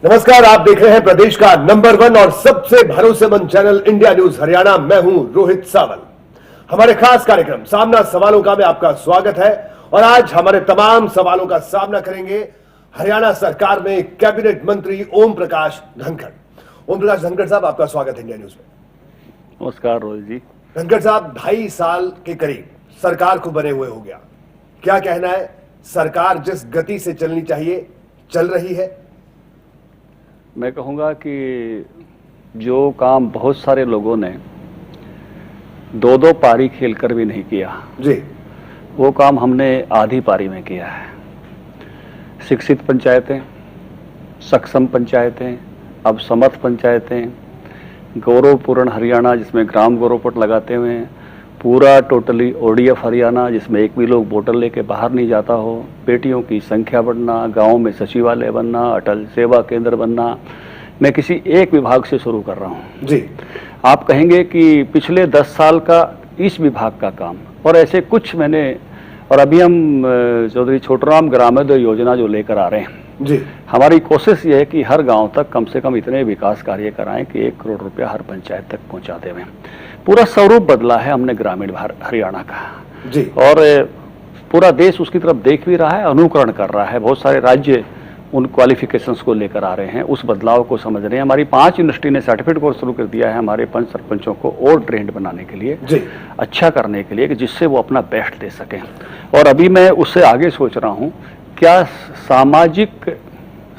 नमस्कार, आप देख रहे हैं प्रदेश का नंबर 1 और सबसे भरोसेमंद चैनल इंडिया न्यूज हरियाणा। मैं हूं रोहित सावल। हमारे खास कार्यक्रम सामना सवालों का में आपका स्वागत है और आज हमारे तमाम सवालों का सामना करेंगे हरियाणा सरकार में कैबिनेट मंत्री ओम प्रकाश धनखड़। ओम प्रकाश धनखड़ साहब, आपका स्वागत है इंडिया न्यूज में। नमस्कार रोहित जी। धनखड़ साहब, 2.5 साल के करीब सरकार को बने हुए हो गया, क्या कहना है? सरकार जिस गति से चलनी चाहिए चल रही है? मैं कहूँगा कि जो काम बहुत सारे लोगों ने दो पारी खेलकर भी नहीं किया जी, वो काम हमने आधी पारी में किया है। शिक्षित पंचायतें, सक्षम पंचायतें, अब समर्थ पंचायतें, गौरवपूर्ण हरियाणा जिसमें ग्राम गौरव पट लगाते हुए हैं, पूरा टोटली ODF हरियाणा जिसमें एक भी लोग बोतल लेके बाहर नहीं जाता हो, बेटियों की संख्या बढ़ना, गांव में सचिवालय बनना, अटल सेवा केंद्र बनना। मैं किसी एक विभाग से शुरू कर रहा हूं जी। आप कहेंगे कि पिछले 10 साल का इस विभाग का काम और ऐसे कुछ मैंने, और अभी हम चौधरी छोटूराम ग्रामोदय योजना जो लेकर आ रहे हैं जी, हमारी कोशिश ये है कि हर गांव तक कम से कम इतने विकास कार्य कराएं कि 1 करोड़ रुपया हर पंचायत तक पहुंचाते हुए। पूरा स्वरूप बदला है हमने ग्रामीण हरियाणा का जी। और पूरा देश उसकी तरफ देख भी रहा है, अनुकरण कर रहा है। बहुत सारे राज्य उन क्वालिफिकेशंस को लेकर आ रहे हैं, उस बदलाव को समझ रहे हैं। हमारी 5 यूनिवर्सिटी ने सर्टिफिकेट कोर्स शुरू कर दिया है हमारे पंच सरपंचों को और ट्रेंड बनाने के लिए जी, अच्छा करने के लिए, कि जिससे वो अपना बेस्ट दे सकें। और अभी मैं उससे आगे सोच रहा हूँ, क्या सामाजिक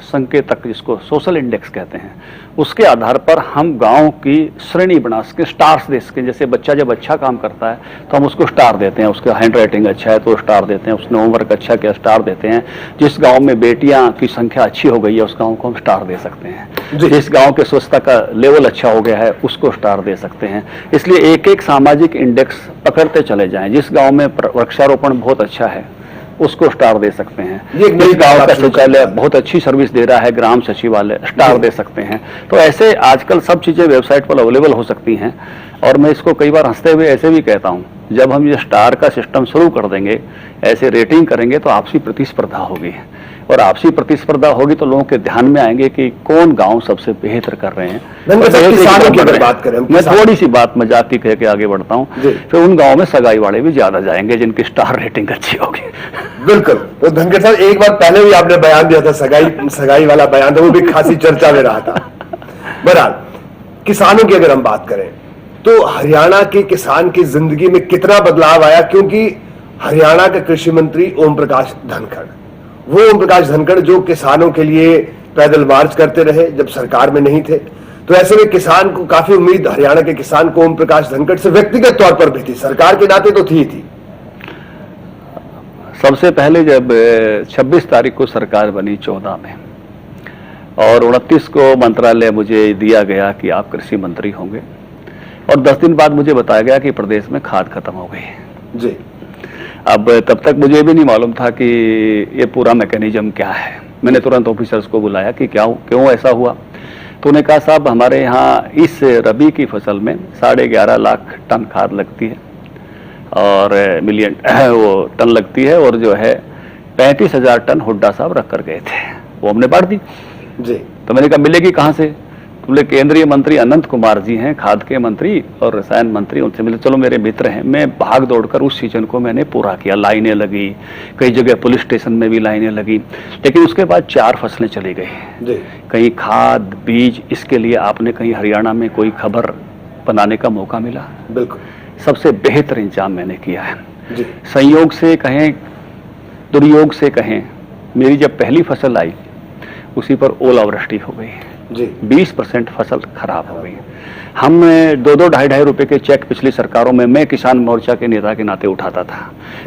संकेतक जिसको सोशल इंडेक्स कहते हैं उसके आधार पर हम गांव की श्रेणी बना सकें, स्टार्स दे सकें। जैसे बच्चा जब अच्छा काम करता है तो हम उसको स्टार देते हैं, उसका हैंड राइटिंग अच्छा है तो स्टार देते हैं, उसने होमवर्क अच्छा किया स्टार देते हैं। जिस गांव में बेटियां की संख्या अच्छी हो गई है उस गांव को हम स्टार दे सकते हैं। जिस गांव के स्वच्छता का लेवल अच्छा हो गया है उसको स्टार दे सकते हैं। इसलिए एक एक सामाजिक इंडेक्स पकड़ते चले जाएं। जिस गाँव में वृक्षारोपण बहुत अच्छा है उसको स्टार दे सकते हैं। जिस गांव का शौचालय बहुत अच्छी सर्विस दे रहा है, ग्राम सचिवालय, स्टार दे सकते हैं। तो ऐसे आजकल सब चीजें वेबसाइट पर अवेलेबल हो सकती हैं। और मैं इसको कई बार हंसते हुए ऐसे भी कहता हूं, जब हम ये स्टार का सिस्टम शुरू कर देंगे, ऐसे रेटिंग करेंगे तो आपसी प्रतिस्पर्धा होगी और आपसी प्रतिस्पर्धा होगी तो लोगों के ध्यान में आएंगे कि कौन गांव सबसे बेहतर कर रहे हैं। मैं थोड़ी सी बात मजाक की कह के आगे बढ़ता हूँ, फिर उन गांव में सगाई वाले भी ज्यादा जाएंगे जिनकी स्टार रेटिंग अच्छी होगी। बिल्कुल। तो धनखड़ साहब, एक बार पहले भी आपने बयान दिया था, सगाई वाला बयान था, वो भी खासी चर्चा में रहा था। बहरहाल, किसानों की अगर हम बात करें तो हरियाणा के किसान की जिंदगी में कितना बदलाव आया? क्योंकि हरियाणा के कृषि मंत्री ओम प्रकाश धनखड़, वो ओम प्रकाश धनखड़ जो किसानों के लिए पैदल मार्च करते रहे जब सरकार में नहीं थे, तो ऐसे में किसान को काफी उम्मीद, हरियाणा के किसान को ओम प्रकाश धनखड़ से व्यक्तिगत तौर पर भी थी, सरकार के नाते तो थी। सबसे पहले जब 26 तारीख को सरकार बनी 14 में और 29 को मंत्रालय मुझे दिया गया कि आप कृषि मंत्री होंगे, और 10 दिन बाद मुझे बताया गया कि प्रदेश में खाद खत्म हो गई जी। अब तब तक मुझे भी नहीं मालूम था कि ये पूरा मैकेनिज्म क्या है। मैंने तुरंत ऑफिसर्स को बुलाया कि क्यों ऐसा हुआ। तो उन्होंने कहा, साहब हमारे यहाँ इस रबी की फसल में 11.5 लाख टन खाद लगती है और मिलियन वो टन लगती है, और जो है 35,000 टन हुड्डा साहब रख कर गए थे, वो हमने बांट दी जी। तो मैंने कहा मिलेगी कहाँ से? बोले केंद्रीय मंत्री अनंत कुमार जी हैं, खाद के मंत्री और रसायन मंत्री, उनसे मिले। चलो मेरे मित्र हैं। मैं भाग दौड़कर उस सीजन को मैंने पूरा किया। लाइनें लगी, कई जगह पुलिस स्टेशन में भी लाइनें लगी, लेकिन उसके बाद 4 फसलें चली गई। कहीं खाद बीज, इसके लिए आपने कहीं हरियाणा में कोई खबर बनाने का मौका मिला? बिल्कुल, सबसे बेहतर इंतजाम मैंने किया है जी। संयोग से कहें, दुर्योग से कहें, मेरी जब पहली फसल आई उसी पर ओलावृष्टि हो गई जी। 20% फसल खराब हो गई। हम 2-2, 2.5 रुपए के चेक पिछली सरकारों में, मैं किसान मोर्चा के नेता के नाते उठाता था।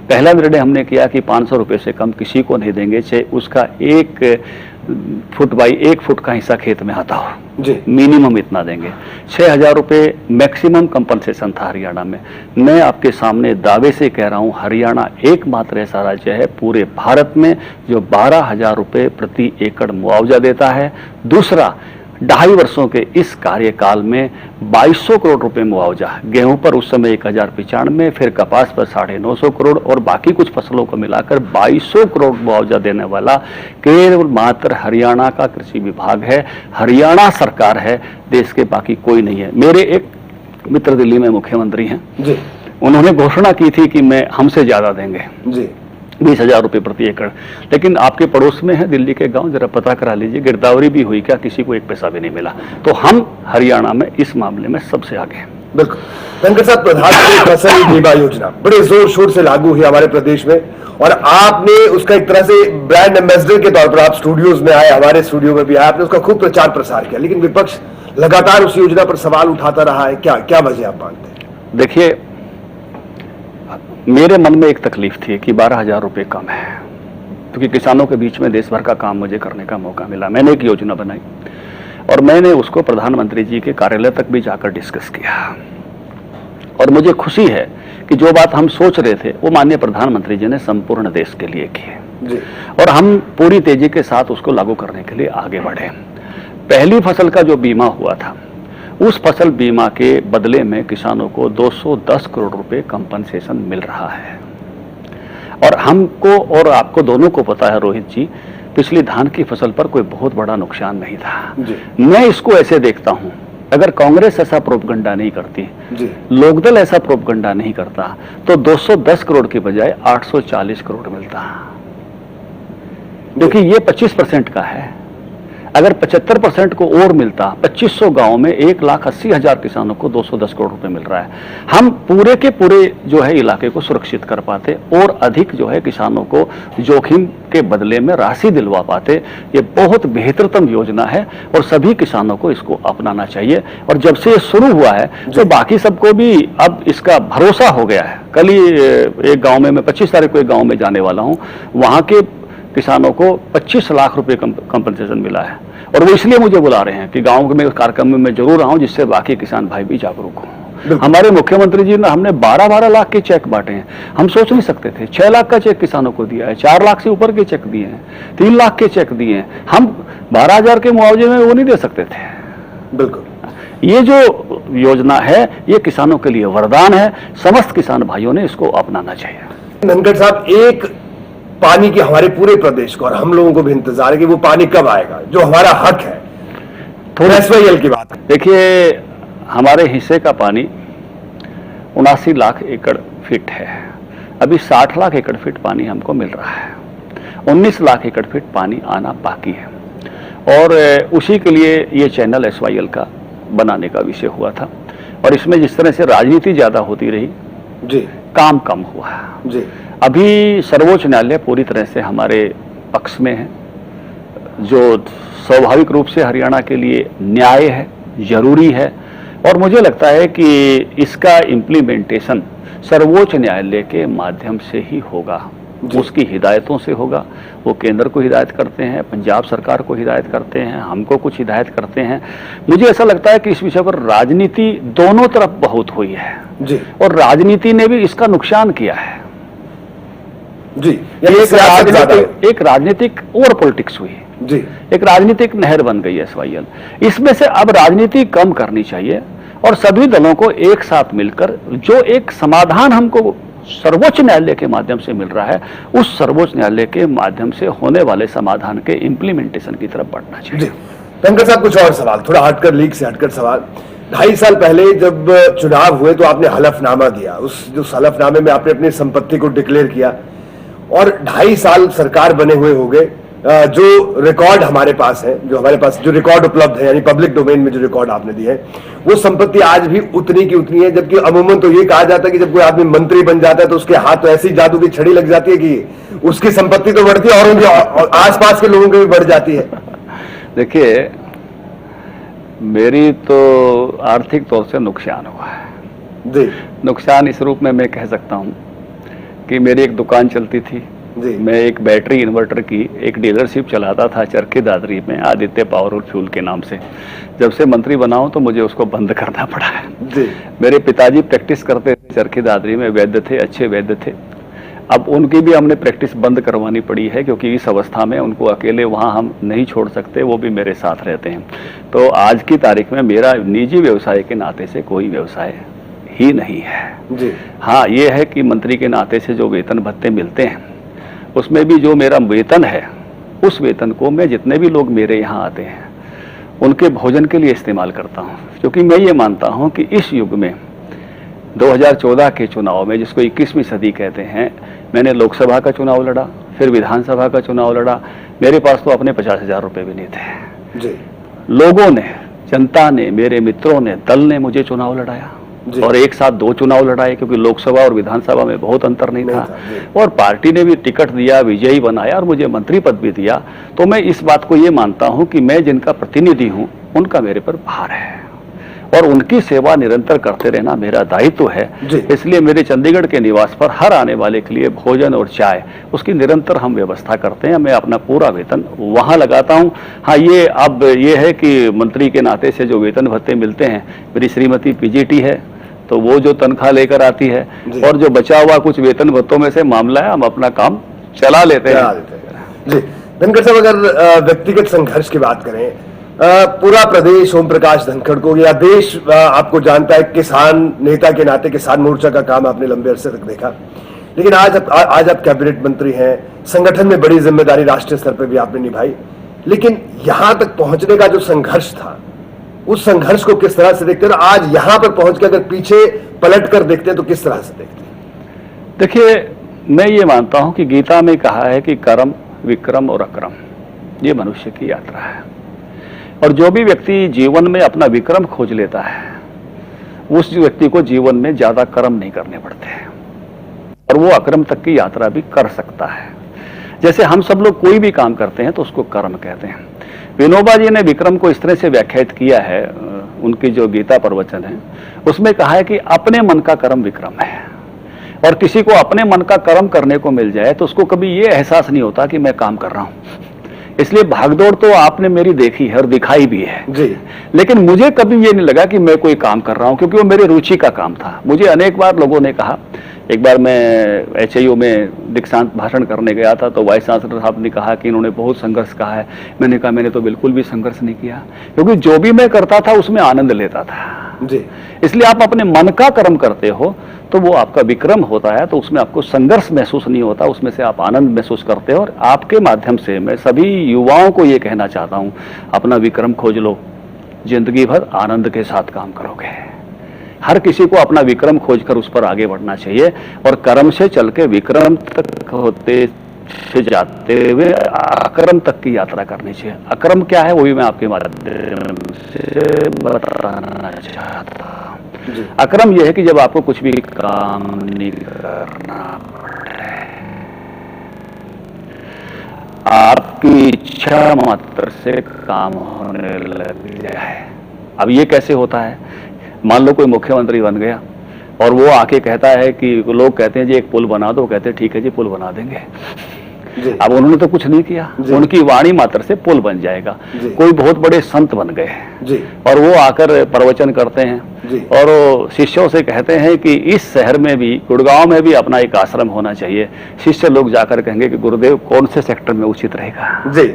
पहला निर्णय हमने किया कि 500 रुपए से कम किसी को नहीं देंगे, चाहे उसका 1 फुट बाई 1 फुट का हिस्सा खेत में आता हो जी। मिनिमम इतना देंगे। 6,000 रुपए मैक्सिमम कंपनसेशन था हरियाणा में। मैं आपके सामने दावे से कह रहा हूं, हरियाणा एकमात्र ऐसा राज्य है पूरे भारत में जो 12,000 रुपए प्रति एकड़ मुआवजा देता है। दूसरा, 2.5 वर्षों के इस कार्यकाल में 2200 करोड़ रुपए मुआवजा, गेहूं पर उस समय 1095, फिर कपास पर 950 करोड़ और बाकी कुछ फसलों को मिलाकर 2200 करोड़ मुआवजा देने वाला केवल मात्र हरियाणा का कृषि विभाग है, हरियाणा सरकार है, देश के बाकी कोई नहीं है। मेरे एक मित्र दिल्ली में मुख्यमंत्री हैं जी, उन्होंने घोषणा की थी कि मैं हमसे ज्यादा देंगे जी, 20,000 रुपए प्रति एकड़, लेकिन आपके पड़ोस में है दिल्ली के गांव, जरा पता करा लीजिए गिरदावरी भी हुई क्या, किसी को एक पैसा भी नहीं मिला। तो हम हरियाणा में इस मामले में सबसे आगे हैं। बिल्कुल। धनखड़ साहब, प्रधानमंत्री फसल बीमा योजना बड़े जोर शोर से लागू हुई हमारे प्रदेश में और आपने उसका एक तरह से ब्रांड एम्बेसडर के तौर पर आप स्टूडियोज में आए, हमारे स्टूडियो में भी आए, आपने उसका खूब प्रचार प्रसार किया, लेकिन विपक्ष लगातार उस योजना पर सवाल उठाता रहा है। क्या क्या वजह आप मानते हैं? देखिए, मेरे मन में एक तकलीफ थी कि 12,000 रुपए कम है, क्योंकि किसानों के बीच में देश भर का काम मुझे करने का मौका मिला। मैंने एक योजना बनाई और मैंने उसको प्रधानमंत्री जी के कार्यालय तक भी जाकर डिस्कस किया और मुझे खुशी है कि जो बात हम सोच रहे थे वो माननीय प्रधानमंत्री जी ने संपूर्ण देश के लिए की और हम पूरी तेजी के साथ उसको लागू करने के लिए आगे बढ़े। पहली फसल का जो बीमा हुआ था, उस फसल बीमा के बदले में किसानों को 210 करोड़ रुपए कंपनसेशन मिल रहा है और हमको और आपको दोनों को पता है रोहित जी, पिछली धान की फसल पर कोई बहुत बड़ा नुकसान नहीं था। मैं इसको ऐसे देखता हूं, अगर कांग्रेस ऐसा प्रोपगंडा नहीं करती, लोकदल ऐसा प्रोपगंडा नहीं करता, तो 210 करोड़ के बजाय 840 करोड़ मिलता, क्योंकि ये 25% का है। अगर 75% को और मिलता, 2500 गांव में 1,80,000 किसानों को 210 करोड़ रुपए मिल रहा है, हम पूरे के पूरे जो है इलाके को सुरक्षित कर पाते और अधिक जो है किसानों को जोखिम के बदले में राशि दिलवा पाते। ये बहुत बेहतरतम योजना है और सभी किसानों को इसको अपनाना चाहिए और जब से ये शुरू हुआ है तो बाकी सबको भी अब इसका भरोसा हो गया है। कल ही एक गाँव में, मैं 25 तारीख को एक गाँव में जाने वाला हूँ, वहाँ के किसानों को 25 लाख रुपए कंपनसेशन मिला है और वो इसलिए मुझे बुला रहे हैं कि गांव में कार्यक्रम में मैं जरूर आऊं, जिससे बाकी किसान भाई भी जागरूक हों। हमारे मुख्यमंत्री जी ने हमने 12-12 लाख के चेक बांटे हैं, हम सोच नहीं सकते थे। 6 लाख का चेक किसानों को दिया है, 4 लाख से ऊपर के चेक दिए हैं, 3 लाख के चेक दिए हैं, हम 12,000 के मुआवजे में वो नहीं दे सकते थे। बिल्कुल, ये जो योजना है ये किसानों के लिए वरदान है, समस्त किसान भाइयों ने इसको अपनाना चाहिए। धनखड़ साहब, एक पानी की हमारे पूरे प्रदेश को और हम लोगों को भी इंतजार है कि वो पानी कब आएगा, जो हमारा हक है। थोड़ा एसवाईएल की बात देखिए, हमारे हिस्से का पानी 79 लाख एकड़ फीट है, अभी 60 लाख एकड़ फीट पानी हमको मिल रहा है, 19 लाख एकड़ फीट पानी आना बाकी है और उसी के लिए ये चैनल एसवाईएल का बनाने का विषय हुआ था और इसमें जिस तरह से राजनीति ज्यादा होती रही जी, काम कम हुआ जी। अभी सर्वोच्च न्यायालय पूरी तरह से हमारे पक्ष में है, जो स्वाभाविक रूप से हरियाणा के लिए न्याय है, जरूरी है और मुझे लगता है कि इसका इम्प्लीमेंटेशन सर्वोच्च न्यायालय के माध्यम से ही होगा, उसकी हिदायतों से होगा। वो केंद्र को हिदायत करते हैं, पंजाब सरकार को हिदायत करते हैं, हमको कुछ हिदायत करते हैं। मुझे ऐसा लगता है कि इस विषय पर राजनीति दोनों तरफ बहुत हुई है जी, और राजनीति ने भी इसका नुकसान किया है जी। एक राजनीतिक और पॉलिटिक्स हुई जी, एक राजनीतिक नहर बन गई है एसवाईएल। इसमें से अब राजनीति कम करनी चाहिए और सभी दलों को एक साथ मिलकर जो एक समाधान हमको सर्वोच्च न्यायालय के माध्यम से मिल रहा है, उस सर्वोच्च न्यायालय के माध्यम से होने वाले समाधान के इम्प्लीमेंटेशन की तरफ बढ़ना चाहिए। धनखड़ साहब, कुछ और सवाल, थोड़ा हटकर लीग से हटकर सवाल। 2.5 साल पहले जब चुनाव हुए तो आपने हलफनामा दिया, उस हलफनामे में आपने अपनी संपत्ति को डिक्लेयर किया और 2.5 साल सरकार बने हुए हो गए। जो रिकॉर्ड हमारे पास है, जो रिकॉर्ड उपलब्ध है, यानी पब्लिक डोमेन में जो रिकॉर्ड आपने दिए है, वो संपत्ति आज भी उतनी की उतनी है। जबकि अमूमन तो ये कहा जाता है कि जब कोई आदमी मंत्री बन जाता है तो उसके हाथ तो ऐसी जादू की छड़ी लग जाती है कि उसकी संपत्ति तो बढ़ती है और उनके आसपास के लोगों की भी बढ़ जाती है। देखिए, मेरी तो आर्थिक तौर से नुकसान हुआ है जी। नुकसान इस रूप में मैं कह सकता हूं कि मेरी एक दुकान चलती थी जी। मैं एक बैटरी इन्वर्टर की एक डीलरशिप चलाता था चरखी दादरी में, आदित्य पावर और फ्यूल के नाम से। जब से मंत्री बना हूं तो मुझे उसको बंद करना पड़ा है जी। मेरे पिताजी प्रैक्टिस करते थे चरखी दादरी में, वैद्य थे, अच्छे वैद्य थे। अब उनकी भी हमने प्रैक्टिस बंद करवानी पड़ी है, क्योंकि इस अवस्था में उनको अकेले वहाँ हम नहीं छोड़ सकते, वो भी मेरे साथ रहते हैं। तो आज की तारीख में मेरा निजी व्यवसाय के नाते से कोई व्यवसाय ही नहीं है जी। हाँ, ये है कि मंत्री के नाते से जो वेतन भत्ते मिलते हैं, उसमें भी जो मेरा वेतन है, उस वेतन को मैं जितने भी लोग मेरे यहाँ आते हैं उनके भोजन के लिए इस्तेमाल करता हूँ। क्योंकि मैं ये मानता हूँ कि इस युग में 2014 के चुनाव में, जिसको 21वीं सदी कहते हैं, मैंने लोकसभा का चुनाव लड़ा, फिर विधानसभा का चुनाव लड़ा। मेरे पास तो अपने 50,000 रुपये भी नहीं थे जी। लोगों ने, जनता ने, मेरे मित्रों ने, दल ने मुझे चुनाव लड़ाया और एक साथ 2 चुनाव लड़ाए, क्योंकि लोकसभा और विधानसभा में बहुत अंतर नहीं था। और पार्टी ने भी टिकट दिया, विजयी बनाया और मुझे मंत्री पद भी दिया। तो मैं इस बात को ये मानता हूं कि मैं जिनका प्रतिनिधि हूं, उनका मेरे पर भार है और उनकी सेवा निरंतर करते रहना मेरा दायित्व है। इसलिए मेरे चंडीगढ़ के निवास पर हर आने वाले के लिए भोजन और चाय, उसकी निरंतर हम व्यवस्था करते हैं। मैं अपना पूरा वेतन वहां लगाता हूं। हाँ, ये अब ये है कि मंत्री के नाते से जो वेतन भत्ते मिलते हैं, मेरी श्रीमती पीजीटी है, तो वो जो तनख्वाह लेकर आती है और जो बचा हुआ कुछ वेतन भत्तों में से मामला है, हम अपना काम चला लेते हैं। जी। धनखड़ साहब, अगर व्यक्तिगत संघर्ष की बात करें, पूरा प्रदेश ओम प्रकाश धनखड़ को या देश आपको जानता है, किसान नेता के नाते किसान मोर्चा का काम आपने लंबे अरसे तक देखा, लेकिन आज आप कैबिनेट मंत्री हैं, संगठन में बड़ी जिम्मेदारी राष्ट्रीय स्तर पर भी आपने निभाई, लेकिन यहां तक पहुंचने का जो संघर्ष था, उस संघर्ष को किस तरह से देखते हैं? आज यहां पर पहुंच के अगर पीछे पलट कर देखते हैं तो किस तरह से देखते हैं? देखिए, मैं ये मानता हूं कि गीता में कहा है कि कर्म, विक्रम और अक्रम, ये मनुष्य की यात्रा है। और जो भी व्यक्ति जीवन में अपना विक्रम खोज लेता है, उस व्यक्ति को जीवन में ज्यादा कर्म नहीं करने पड़ते हैं और वो अक्रम तक की यात्रा भी कर सकता है। जैसे हम सब लोग कोई भी काम करते हैं तो उसको कर्म कहते हैं। विनोबा जी ने विक्रम को इस तरह से व्याख्यात किया है, उनकी जो गीता प्रवचन है उसमें कहा है कि अपने मन का कर्म विक्रम है। और किसी को अपने मन का कर्म करने को मिल जाए तो उसको कभी ये एहसास नहीं होता कि मैं काम कर रहा हूं। इसलिए भागदौड़ तो आपने मेरी देखी है और दिखाई भी है जी। लेकिन मुझे कभी ये नहीं लगा कि मैं कोई काम कर रहा हूं, क्योंकि वो मेरे रुचि का काम था। मुझे अनेक बार लोगों ने कहा, एक बार मैं HIU में दीक्षांत भाषण करने गया था तो वाइस चांसलर साहब ने कहा कि इन्होंने बहुत संघर्ष कहा है। मैंने कहा मैंने तो बिल्कुल भी संघर्ष नहीं किया, क्योंकि जो भी मैं करता था उसमें आनंद लेता था जी। इसलिए आप अपने मन का कर्म करते हो तो वो आपका विक्रम होता है, तो उसमें आपको संघर्ष महसूस नहीं होता, उसमें से आप आनंद महसूस करते हो। और आपके माध्यम से मैं सभी युवाओं को ये कहना चाहता हूं, अपना विक्रम खोज लो, जिंदगी भर आनंद के साथ काम करोगे। हर किसी को अपना विक्रम खोजकर उस पर आगे बढ़ना चाहिए और कर्म से चल के विक्रम तक होते से जाते हुए अक्रम तक की यात्रा करनी चाहिए। अक्रम क्या है वो भी मैं आपके माध्यम से बताना चाहता हूं। अक्रम यह है कि जब आपको कुछ भी काम नहीं करना पड़े, आपकी इच्छा मात्र से काम होने लग जाए। अब ये कैसे होता है? मान लो कोई मुख्यमंत्री बन गया और वो आके कहता है कि लोग कहते हैं जी एक पुल बना दो, कहते हैं ठीक है जी पुल बना देंगे। अब उन्होंने तो कुछ नहीं किया, उनकी वाणी मात्र से पुल बन जाएगा। कोई बहुत बड़े संत बन गए और वो आकर प्रवचन करते हैं और वो शिष्यों से कहते हैं कि इस शहर में भी, गुड़गांव में भी अपना एक आश्रम होना चाहिए। शिष्य लोग जाकर कहेंगे कि गुरुदेव कौन से सेक्टर में उचित रहेगा जी,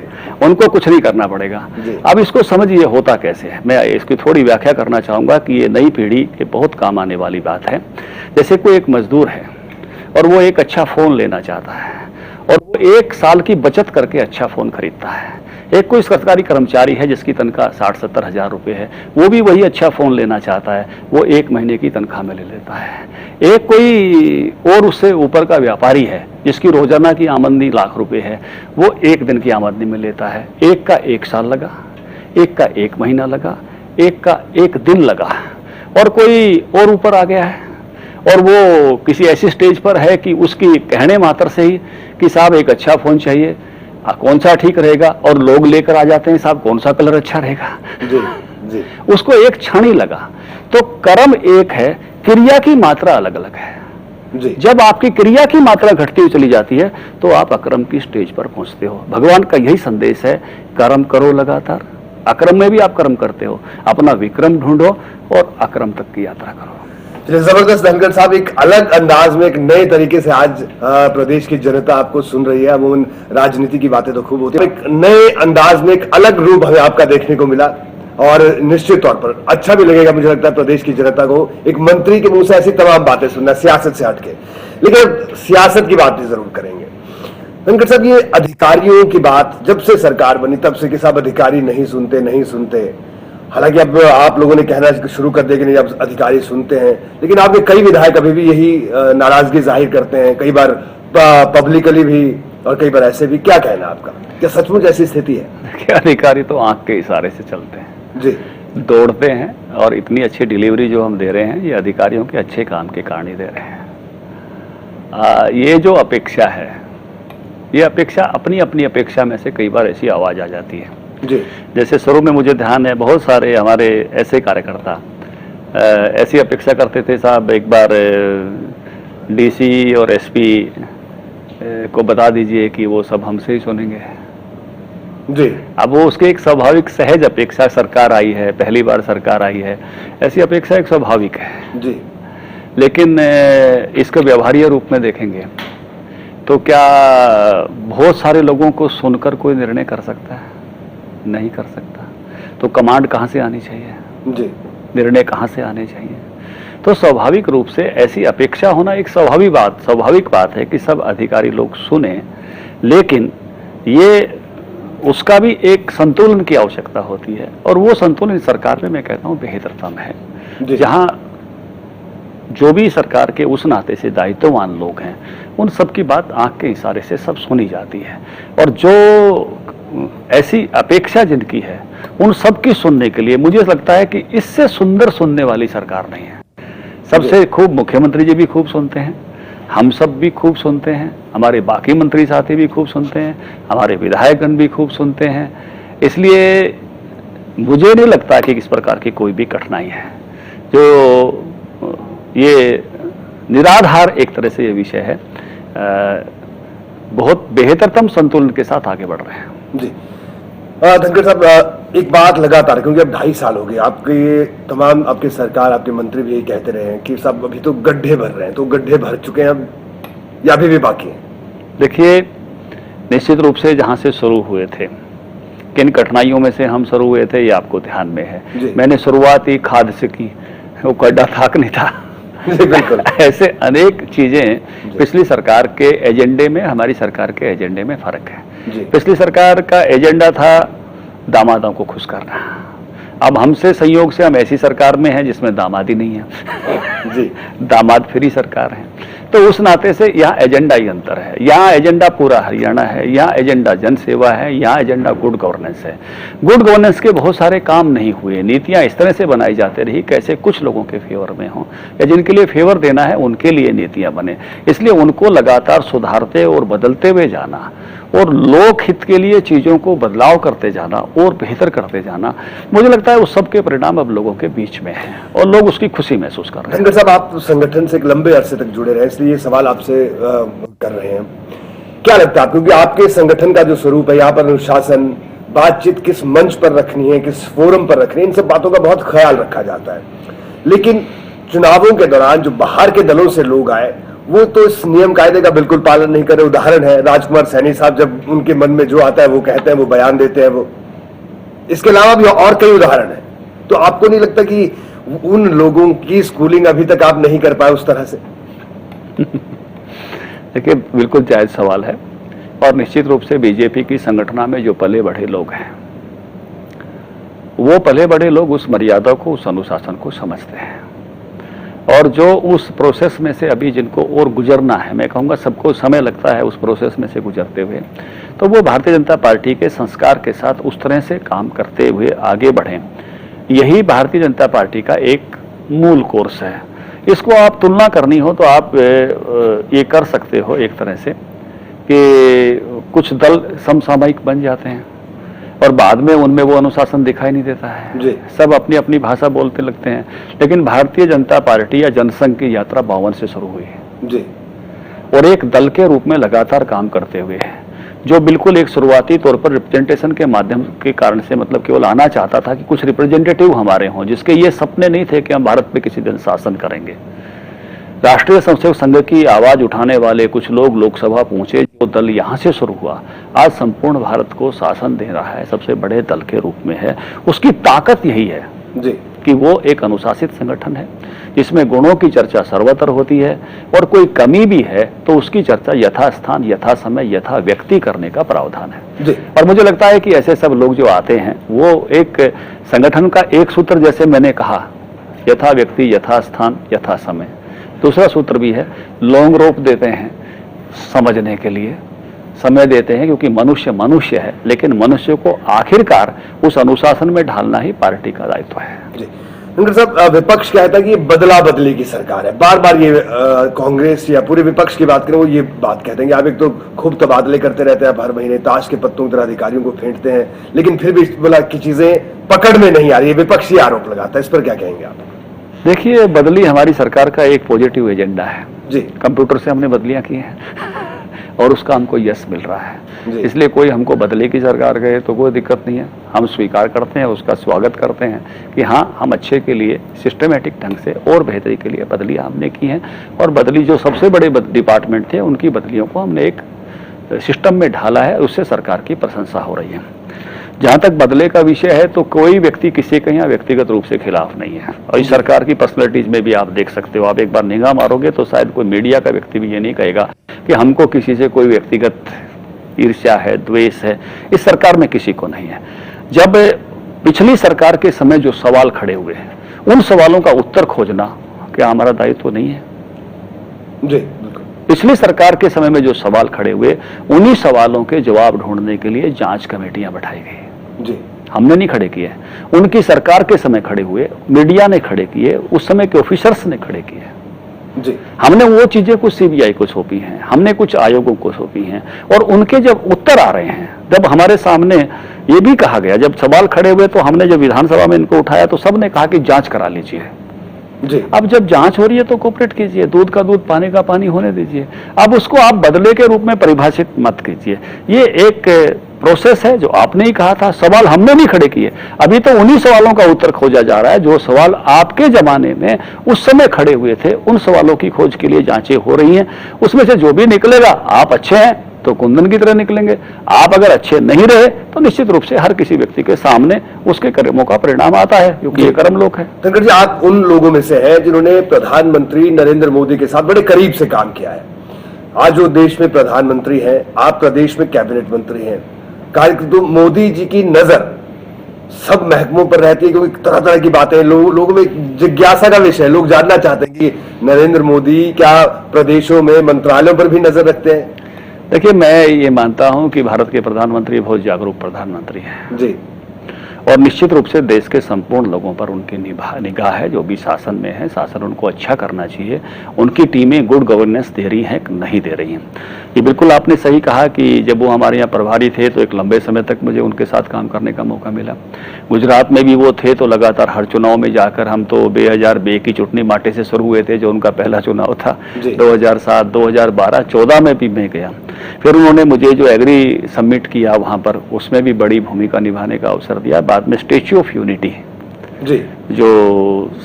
उनको कुछ नहीं करना पड़ेगा। अब इसको समझिए होता कैसे है, मैं इसकी थोड़ी व्याख्या करना चाहूंगा कि ये नई पीढ़ी के बहुत काम आने वाली बात है। जैसे कोई एक मजदूर है और वो एक अच्छा फोन लेना चाहता है और वो 1 साल की बचत करके अच्छा फोन खरीदता है। एक कोई सरकारी कर्मचारी है जिसकी तनख्वाह 60-70 हजार रुपए है, वो भी वही अच्छा फोन लेना चाहता है, वो 1 महीने की तनख्वाह में ले लेता है। एक कोई और उससे ऊपर का व्यापारी है जिसकी रोजाना की आमदनी लाख रुपए है, वो 1 दिन की आमदनी में लेता है। एक का 1 साल लगा, एक का 1 महीना लगा, एक का 1 दिन लगा, और कोई और ऊपर आ गया है और वो किसी ऐसी स्टेज पर है कि उसकी कहने मात्र से ही कि साहब एक अच्छा फोन चाहिए, कौन सा ठीक रहेगा, और लोग लेकर आ जाते हैं साहब कौन सा कलर अच्छा रहेगा जी। उसको एक क्षण ही लगा। तो कर्म एक है, क्रिया की मात्रा अलग अलग है जी। जब आपकी क्रिया की मात्रा घटती हुई चली जाती है तो आप अक्रम की स्टेज पर पहुंचते हो। भगवान का यही संदेश है, कर्म करो लगातार, अक्रम में भी आप कर्म करते हो, अपना विक्रम ढूंढो और अक्रम तक की यात्रा करो। चलिए, जबरदस्त धनखड़ साहब, एक अलग अंदाज में, एक नए तरीके से आज प्रदेश की जनता आपको सुन रही है। अमूमन राजनीति की बातें तो खूब होती है, एक नए अंदाज में एक अलग रूप हमें आपका देखने को मिला, और निश्चित तौर पर अच्छा भी लगेगा मुझे लगता है प्रदेश की जनता को एक मंत्री के मुंह से ऐसी तमाम बातें सुनना, सियासत से हटके। लेकिन सियासत की बात भी जरूर करेंगे। धनखड़ साहब, ये अधिकारियों की बात जब से सरकार बनी तब से कि सब अधिकारी नहीं सुनते, हालांकि अब आप लोगों ने कहना शुरू कर दिया कि नहीं, अब अधिकारी सुनते हैं, लेकिन आपके कई विधायक अभी भी यही नाराजगी जाहिर करते हैं, कई बार पब्लिकली भी और कई बार ऐसे भी। क्या कहना आपका, क्या सचमुच ऐसी स्थिति है? अधिकारी तो आंख के इशारे से चलते हैं जी, दौड़ते हैं, और इतनी अच्छी डिलीवरी जो हम दे रहे हैं ये अधिकारियों के अच्छे काम के कारण ही दे रहे हैं। ये जो अपेक्षा है, ये अपेक्षा अपनी अपनी अपेक्षा में से कई बार ऐसी आवाज़ आ जाती है जी। जैसे शुरू में मुझे ध्यान है, बहुत सारे हमारे ऐसे कार्यकर्ता ऐसी अपेक्षा करते थे, साहब एक बार डीसी और एसपी को बता दीजिए कि वो सब हमसे ही सुनेंगे जी। अब वो उसके एक स्वाभाविक सहज अपेक्षा, सरकार आई है, पहली बार सरकार आई है, ऐसी अपेक्षा एक स्वाभाविक है जी। लेकिन इसको व्यवहारिक रूप में देखेंगे तो क्या बहुत सारे लोगों को सुनकर कोई निर्णय कर सकता है? नहीं कर सकता। तो कमांड कहाँ से आनी चाहिए जी, निर्णय कहाँ से आने चाहिए? तो स्वाभाविक रूप से ऐसी अपेक्षा होना एक स्वाभाविक बात है कि सब अधिकारी लोग सुने, लेकिन ये उसका भी एक संतुलन की आवश्यकता होती है, और वो संतुलन सरकार में मैं कहता हूँ बेहतरतम है, जहाँ जो भी सरकार के उस नाते से दायित्ववान लोग हैं उन सब की बात आंख के इशारे से सब सुनी जाती है, और जो ऐसी अपेक्षा जिनकी है उन सब की सुनने के लिए मुझे लगता है कि इससे सुंदर सुनने वाली सरकार नहीं है। सबसे खूब मुख्यमंत्री जी भी खूब सुनते हैं, हम सब भी खूब सुनते हैं, हमारे बाकी मंत्री साथी भी खूब सुनते हैं, हमारे विधायकगण भी खूब सुनते हैं। इसलिए मुझे नहीं लगता कि इस प्रकार की कोई भी कठिनाई है। जो ये निराधार एक तरह से ये विषय है, बहुत बेहतरतम संतुलन के साथ आगे बढ़ रहे हैं जी। धनखड़ साहब, एक बात लगातार, क्योंकि अब 2.5 साल हो गए आपके तमाम, आपके सरकार, आपके मंत्री भी यही कहते रहे हैं कि सब अभी तो गड्ढे भर रहे हैं, तो गड्ढे भर चुके हैं अब या अभी भी बाकी हैं? देखिए, निश्चित रूप से जहां से शुरू हुए थे, किन कठिनाइयों में से हम शुरू हुए थे ये आपको ध्यान में है। मैंने शुरुआत ही खाद से की, वो गड्ढा थाक नहीं था। बिल्कुल। ऐसे अनेक चीजें पिछली सरकार के एजेंडे में, हमारी सरकार के एजेंडे में फर्क है। पिछली सरकार का एजेंडा था दामादों को खुश करना, अब हमसे संयोग से हम ऐसी सरकार में हैं जिसमें दामाद ही नहीं है जी, दामाद फ्री सरकार है। तो उस नाते से यहाँ एजेंडा ही अंतर है। यहाँ एजेंडा पूरा हरियाणा है, यहाँ एजेंडा जन सेवा है, यहाँ एजेंडा गुड गवर्नेंस है। गुड गवर्नेंस के बहुत सारे काम नहीं हुए, नीतियाँ इस तरह से बनाई जाती रही कैसे कुछ लोगों के फेवर में हों, या जिनके लिए फेवर देना है उनके लिए नीतियाँ बने। इसलिए उनको लगातार सुधारते और बदलते हुए जाना, और लोक हित के लिए चीज़ों को बदलाव करते जाना और बेहतर करते जाना, मुझे लगता है उस सब के परिणाम अब लोगों के बीच में हैं और लोग उसकी खुशी महसूस कर रहे हैं। धनखड़ साहब, आप संगठन से एक लंबे अरसे तक जुड़े रहे, इसलिए ये सवाल आपसे कर रहे हैं। क्या लगता है, क्योंकि आपके संगठन का जो स्वरूप है, यहाँ पर अनुशासन, बातचीत किस मंच पर रखनी है, किस फोरम पर रखनी है, इन सब बातों का बहुत ख्याल रखा जाता है। लेकिन चुनावों के दौरान जो बाहर के दलों से लोग आए वो तो इस नियम कायदे का बिल्कुल पालन नहीं करे। उदाहरण है राजकुमार सैनी साहब, जब उनके मन में जो आता है वो कहते हैं, वो बयान देते हैं। वो इसके अलावा भी और कई उदाहरण है। तो आपको नहीं लगता कि उन लोगों की स्कूलिंग अभी तक आप नहीं कर पाए उस तरह से? देखिए, बिल्कुल जायज सवाल है, और निश्चित रूप से बीजेपी की संगठना में जो पले बढ़े लोग हैं, वो पले बढ़े लोग उस मर्यादा को, उस अनुशासन को समझते हैं, और जो उस प्रोसेस में से अभी जिनको और गुजरना है, मैं कहूँगा सबको समय लगता है उस प्रोसेस में से गुजरते हुए, तो वो भारतीय जनता पार्टी के संस्कार के साथ उस तरह से काम करते हुए आगे बढ़ें। यही भारतीय जनता पार्टी का एक मूल कोर्स है। इसको आप तुलना करनी हो तो आप ये कर सकते हो एक तरह से कि कुछ दल समसामयिक बन जाते हैं और बाद में उनमें वो अनुशासन दिखाई नहीं देता है जी। सब अपनी अपनी भाषा बोलते लगते हैं। लेकिन भारतीय जनता पार्टी या जनसंघ की यात्रा 52 से शुरू हुई है जी, और एक दल के रूप में लगातार काम करते हुए है, जो बिल्कुल एक शुरुआती तौर पर रिप्रेजेंटेशन के माध्यम के कारण से, मतलब केवल आना चाहता था कि कुछ रिप्रेजेंटेटिव हमारे हों, जिसके ये सपने नहीं थे कि हम भारत पे किसी दिन शासन करेंगे। राष्ट्रीय स्वयंसेवक संघ की आवाज उठाने वाले कुछ लोग लोकसभा पहुंचे। जो दल यहां से शुरू हुआ आज संपूर्ण भारत को शासन दे रहा है, सबसे बड़े दल के रूप में है। उसकी ताकत यही है जी कि वो एक अनुशासित संगठन है जिसमें गुणों की चर्चा सर्वत्र होती है, और कोई कमी भी है तो उसकी चर्चा यथास्थान, यथा समय, यथा व्यक्ति करने का प्रावधान है। जी और मुझे लगता है कि ऐसे सब लोग जो आते हैं वो एक संगठन का एक सूत्र, जैसे मैंने कहा, यथा व्यक्ति, यथा स्थान, यथा समय। दूसरा सूत्र भी है, लॉन्ग रोप देते हैं समझने के लिए, समय देते हैं, क्योंकि मनुष्य मनुष्य है, लेकिन मनुष्य को आखिरकार उस अनुशासन में ढालना ही पार्टी का दायित्व है। जी धनखड़ साहब, विपक्ष कहता है कि ये बदला बदली की सरकार है। बार बार ये कांग्रेस या पूरे विपक्ष की बात करें, वो ये बात कहते हैं कि आप एक तो खूब तबादले करते रहते हैं, हर महीने ताश के पत्तों की तरह अधिकारियों को फेंटते हैं, लेकिन फिर भी बोला कि चीजें पकड़ में नहीं आ रही है। विपक्ष ये आरोप लगाता है, इस पर क्या कहेंगे आप? देखिए, बदली हमारी सरकार का एक पॉजिटिव एजेंडा है जी। कंप्यूटर से हमने बदलियां की हैं और उसका हमको यश मिल रहा है। जी। इसलिए कोई हमको बदले की सरकार कहे तो कोई दिक्कत नहीं है, हम स्वीकार करते हैं, उसका स्वागत करते हैं कि हाँ, हम अच्छे के लिए सिस्टमेटिक ढंग से और बेहतरी के लिए बदलियां हमने की हैं। और बदली जो सबसे बड़े डिपार्टमेंट थे उनकी बदलियों को हमने एक सिस्टम में ढाला है, उससे सरकार की प्रशंसा हो रही है। जहां तक बदले का विषय है तो कोई व्यक्ति किसी के यहाँ व्यक्तिगत रूप से खिलाफ नहीं है, और इस सरकार की पर्सनैलिटीज में भी आप देख सकते हो। आप एक बार निगाह मारोगे तो शायद कोई मीडिया का व्यक्ति भी ये नहीं कहेगा कि हमको किसी से कोई व्यक्तिगत ईर्ष्या है, द्वेष है। इस सरकार में किसी को नहीं है। जब पिछली सरकार के समय जो सवाल खड़े हुए हैं, उन सवालों का उत्तर खोजना क्या हमारा दायित्व नहीं है? जी, पिछली सरकार के समय में जो सवाल खड़े हुए, उन्हीं सवालों के जवाब ढूंढने के लिए जांच कमेटियां बैठाई गई। जी, हमने नहीं खड़े किए, उनकी सरकार के समय खड़े हुए, मीडिया ने खड़े किए, उस समय के ऑफिसर्स ने खड़े किए। जी, हमने वो चीजें कुछ सीबीआई को सौंपी हैं, हमने कुछ आयोगों को सौंपी हैं, और उनके जब उत्तर आ रहे हैं, जब हमारे सामने ये भी कहा गया, जब सवाल खड़े हुए तो हमने जब विधानसभा में इनको उठाया तो सबने कहा कि जांच करा लीजिए। जी, अब जब जांच हो रही है तो कोऑपरेट कीजिए, दूध का दूध पानी का पानी होने दीजिए। अब उसको आप बदले के रूप में परिभाषित मत कीजिए। ये एक प्रोसेस है जो आपने ही कहा था, सवाल हमने नहीं खड़े किए। अभी तो उन्हीं सवालों का उत्तर खोजा जा रहा है जो सवाल आपके जमाने में उस समय खड़े हुए थे। उन सवालों की खोज के लिए जांचें हो रही हैं। उसमें से जो भी निकलेगा, आप अच्छे हैं तो कुंदन की तरह निकलेंगे, आप अगर अच्छे नहीं रहे तो निश्चित रूप से हर किसी व्यक्ति के सामने उसके कर्मों का परिणाम आता है, क्योंकि ये कर्म लोग हैं। धनखड़ जी, आप उन लोगों में से हैं जिन्होंने प्रधानमंत्री नरेंद्र मोदी के साथ बड़े करीब से काम किया है। आज जो देश में प्रधानमंत्री हैं, आप प्रदेश में कैबिनेट मंत्री हैं, तो मोदी जी की नजर सब महकमों पर रहती है, क्योंकि तरह तरह की बातें लोगों में जिज्ञासा का विषय है। लोग जानना चाहते हैं कि नरेंद्र मोदी क्या प्रदेशों में मंत्रालयों पर भी नजर रखते हैं? देखिए, मैं ये मानता हूं कि भारत के प्रधानमंत्री बहुत जागरूक प्रधानमंत्री हैं जी, और निश्चित रूप से देश के संपूर्ण लोगों पर उनकी निगाह है। जो भी शासन में है, शासन उनको अच्छा करना चाहिए। उनकी टीमें गुड गवर्नेंस दे रही हैं, नहीं दे रही हैं। ये बिल्कुल आपने सही कहा कि जब वो हमारे यहाँ प्रभारी थे तो एक लंबे समय तक मुझे उनके साथ काम करने का मौका मिला। गुजरात में भी वो थे तो लगातार हर चुनाव में जाकर, हम तो 2002 की चुटनी माटे से शुरू हुए थे, जो उनका पहला चुनाव था। 2007, 2012, 14 में भी मैं गया। फिर उन्होंने मुझे जो एग्री समिट किया वहाँ पर, उसमें भी बड़ी भूमिका निभाने का अवसर दिया। बाद में स्टेच्यू ऑफ यूनिटी जी, जो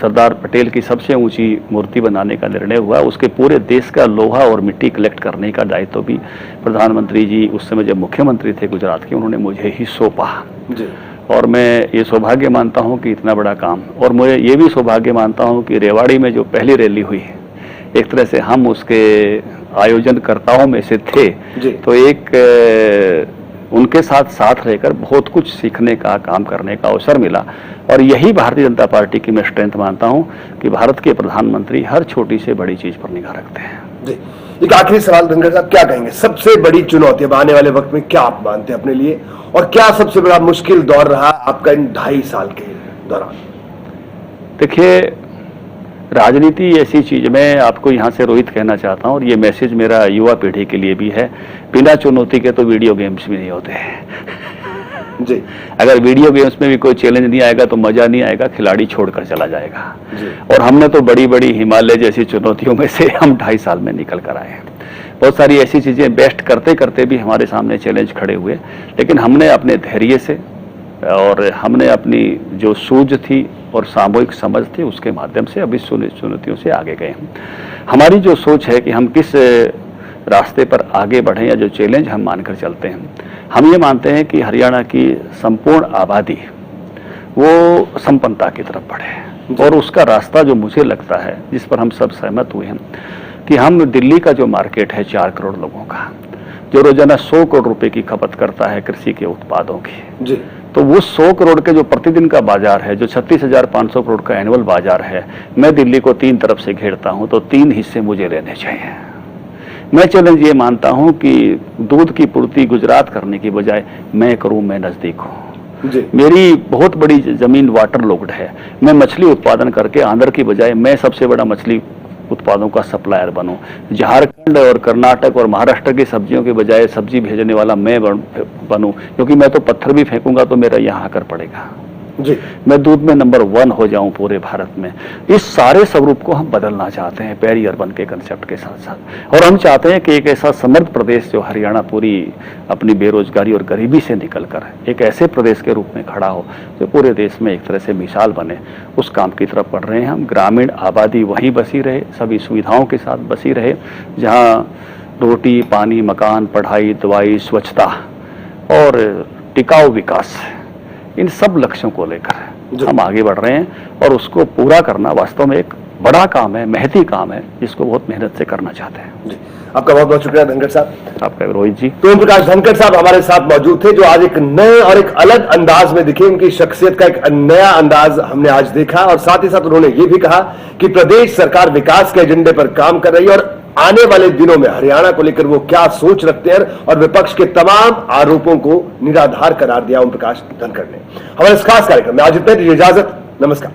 सरदार पटेल की सबसे ऊंची मूर्ति बनाने का निर्णय हुआ, उसके पूरे देश का लोहा और मिट्टी कलेक्ट करने का दायित्व भी प्रधानमंत्री जी उस समय जब मुख्यमंत्री थे गुजरात के, उन्होंने मुझे ही सौंपा। जी, और मैं ये सौभाग्य मानता हूँ कि इतना बड़ा काम, और मुझे ये भी सौभाग्य मानता हूँ कि रेवाड़ी में जो पहली रैली हुई, एक तरह से हम उसके आयोजनकर्ताओं में से थे। तो एक उनके साथ रहकर बहुत कुछ सीखने का, काम करने का अवसर मिला। और यही भारतीय जनता पार्टी की मैं स्ट्रेंथ मानता हूं कि भारत के प्रधानमंत्री हर छोटी से बड़ी चीज पर निगाह रखते हैं। जी, एक आखिरी सवाल धनखड़ साहब, क्या कहेंगे सबसे बड़ी चुनौती अब आने वाले वक्त में क्या आप मानते हैं अपने लिए, और क्या सबसे बड़ा मुश्किल दौर रहा आपका इन 2.5 साल के दौरान? देखिए, राजनीति ऐसी चीज, मैं आपको यहाँ से रोहित कहना चाहता हूँ, और ये मैसेज मेरा युवा पीढ़ी के लिए भी है, बिना चुनौती के तो वीडियो गेम्स भी नहीं होते हैं। जी, अगर वीडियो गेम्स में भी कोई चैलेंज नहीं आएगा तो मजा नहीं आएगा, खिलाड़ी छोड़कर चला जाएगा। जी, और हमने तो बड़ी बड़ी हिमालय जैसी चुनौतियों में से हम 2.5 साल में निकल कर आए हैं। बहुत सारी ऐसी चीजें बेस्ट करते करते भी हमारे सामने चैलेंज खड़े हुए, लेकिन हमने अपने धैर्य से और हमने अपनी जो सूझ थी और सामूहिक समझ थी, उसके माध्यम से अभी चुनौतियों से आगे गए हैं। हमारी जो सोच है कि हम किस रास्ते पर आगे बढ़ें या जो चैलेंज हम मानकर चलते हैं, हम ये मानते हैं कि हरियाणा की संपूर्ण आबादी वो संपन्नता की तरफ बढ़े। और उसका रास्ता जो मुझे लगता है, जिस पर हम सब सहमत हुए हैं, कि हम दिल्ली का जो मार्केट है 4 करोड़ लोगों का, जो रोजाना 100 करोड़ रुपए की खपत करता है कृषि के उत्पादों की, जी, तो वो 100 करोड़ के जो प्रतिदिन का बाजार है, जो 36,500 करोड़ का एनुअल बाजार है, मैं दिल्ली को 3 तरफ से घेरता हूं, तो 3 हिस्से मुझे लेने चाहिए। मैं चैलेंज ये मानता हूं कि दूध की पूर्ति गुजरात करने की बजाय मैं करूं, मैं नजदीक हूं। जी, मेरी बहुत बड़ी जमीन वाटर लॉक्ड है, मैं मछली उत्पादन करके आंध्र की बजाय मैं सबसे बड़ा मछली उत्पादों का सप्लायर बनूं। झारखंड और कर्नाटक और महाराष्ट्र की सब्जियों के बजाय सब्जी भेजने वाला मैं बनूं, क्योंकि मैं तो पत्थर भी फेंकूंगा तो मेरा यहाँ आकर पड़ेगा। जी, मैं दूध में नंबर 1 हो जाऊं पूरे भारत में। इस सारे स्वरूप को हम बदलना चाहते हैं पेरी अर्बन के कंसेप्ट के साथ साथ, और हम चाहते हैं कि एक ऐसा समृद्ध प्रदेश जो हरियाणा पूरी अपनी बेरोजगारी और गरीबी से निकलकर एक ऐसे प्रदेश के रूप में खड़ा हो जो पूरे देश में एक तरह से मिसाल बने, उस काम की तरफ बढ़ रहे हैं हम। ग्रामीण आबादी वहीं बसी रहे, सभी सुविधाओं के साथ बसी रहे, जहाँ रोटी, पानी, मकान, पढ़ाई, दवाई, स्वच्छता और टिकाऊ विकास, इन सब लक्ष्यों को लेकर हम आगे बढ़ रहे हैं। और उसको पूरा करना वास्तव में एक बड़ा काम है, मेहनती काम है, जिसको बहुत मेहनत से करना चाहते हैं। जी, आपका बहुत बहुत शुक्रिया धनखड़ साहब। आपका रोहित जी। तो ओम प्रकाश धनखड़ साहब हमारे साथ मौजूद थे, जो आज एक नए और एक अलग अंदाज में दिखे। उनकी शख्सियत का एक नया अंदाज हमने आज देखा, और साथ ही साथ उन्होंने ये भी कहा कि प्रदेश सरकार विकास के एजेंडे पर काम कर रही है, और आने वाले दिनों में हरियाणा को लेकर वो क्या सोच रखते हैं, और विपक्ष के तमाम आरोपों को निराधार करार दिया ओम प्रकाश धनखड़ ने। हमारे इस खास कार्यक्रम में आज इतना, इजाजत, नमस्कार।